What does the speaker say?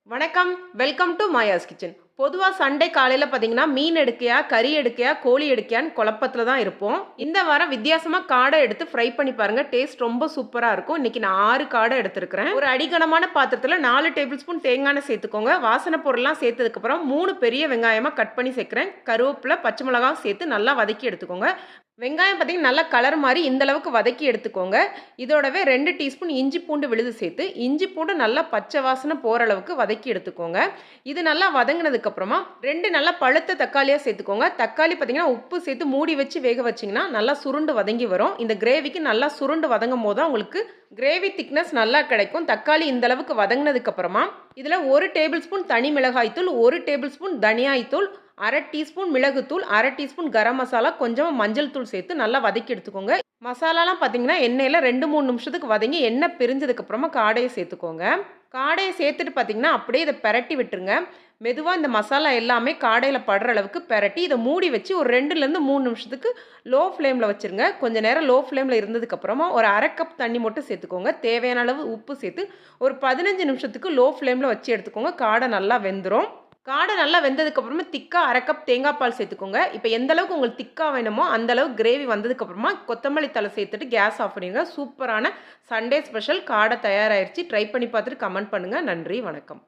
வணக்கம். Welcome to Maya's kitchen. பொதுவா Sunday காலையில பார்த்தீங்கன்னா, மீன் எடுக்கையா, கறி எடுக்கையா, கோழி எடுக்கையான்னு குழப்பத்துல தான் இருப்போம். இந்த வாரம் வித்தியாசமா காடை எடுத்து ஃப்ரை பண்ணி பாருங்க. டேஸ்ட் ரொம்ப சூப்பரா இருக்கும். இன்னைக்கு நான் 6 காடை எடுத்திருக்கிறேன். ஒரு அடிகனமான பாத்திரத்துல 4 டேபிள் ஸ்பூன் தேங்காய் எண்ணெய் சேர்த்துக்கோங்க. வாசனை பொருள்லாம் சேர்த்ததுக்கப்புறம் 3 பெரிய வெங்காயமா கட் பண்ணி சேர்க்கிறேன். கருவேப்பிலை, பச்சை மிளகாய் சேர்த்து நல்லா வதக்கி எடுத்துக்கோங்க. வெங்காயம் பார்த்தீங்கன்னா நல்லா கலர் மாறி இந்த அளவுக்கு வதக்கி எடுத்துக்கோங்க. இதோடவே 2 டீஸ்பூன் இஞ்சி பூண்டு விழுது சேர்த்து, இஞ்சி பூண்டு நல்லா பச்சை வாசனை போகிற அளவுக்கு வதக்கி எடுத்துக்கோங்க. இது நல்லா வதங்கினதுக்கப்புறமா 2 நல்லா பழுத்த தக்காளியாக சேர்த்துக்கோங்க. தக்காளி பார்த்தீங்கன்னா உப்பு சேர்த்து மூடி வச்சு வேக வச்சிங்கன்னா நல்லா சுருண்டு வதங்கி வரும். இந்த கிரேவிக்கு நல்லா சுருண்டு வதங்கும் போது தான் உங்களுக்கு கிரேவி திக்னஸ் நல்லா கிடைக்கும். தக்காளி இந்த அளவுக்கு வதங்கினதுக்கப்புறமா இதில் 1 டேபிள் ஸ்பூன் தனி மிளகாய்த்தூள், 1 டேபிள் ஸ்பூன் தனியாய்த்தூள், 1/2 டீஸ்பூன் மிளகுத்தூள், 1/2 டீஸ்பூன் கரம் மசாலா, கொஞ்சம் மஞ்சள் தூள் சேர்த்து நல்லா வதக்கி எடுத்துக்கோங்க. மசாலாலாம் பார்த்தீங்கன்னா எண்ணெயில் 2-3 நிமிஷத்துக்கு வதங்கி எண்ணெய் பிரிஞ்சதுக்கப்புறமா காடையை சேர்த்துக்கோங்க. காடையை சேர்த்துட்டு பார்த்தீங்கன்னா அப்படியே இதை பெரட்டி விட்டுருங்க. மெதுவாக இந்த மசாலா எல்லாமே காடையில் படுற அளவுக்கு பெரட்டி இதை மூடி வச்சு ஒரு 2-3 நிமிஷத்துக்கு லோ ஃப்ளேமில் வச்சுருங்க. கொஞ்சம் நேரம் லோ ஃப்ளேமில் இருந்ததுக்கப்புறமா ஒரு 1/2 கப் தண்ணி மட்டும் சேர்த்துக்கோங்க. தேவையான அளவு உப்பு சேர்த்து ஒரு 15 நிமிஷத்துக்கு லோ ஃப்ளேமில் வச்சு எடுத்துக்கோங்க. காடை நல்லா வெந்துடும். காடை நல்லா வெந்ததுக்கப்புறமா திக்கா 1/2 கப் தேங்காய் பால் சேர்த்துக்கோங்க. இப்போ எந்த அளவுக்கு உங்களுக்கு திக்கா வேணுமோ அந்த அளவுக்கு கிரேவி வந்ததுக்கப்புறமா கொத்தமல்லி தழை சேர்த்துட்டு கேஸ் ஆஃப் பண்ணிடுங்க. சூப்பரான சண்டே ஸ்பெஷல் காடை தயாராகிடுச்சு. ட்ரை பண்ணி பார்த்துட்டு கமெண்ட் பண்ணுங்கள். நன்றி, வணக்கம்.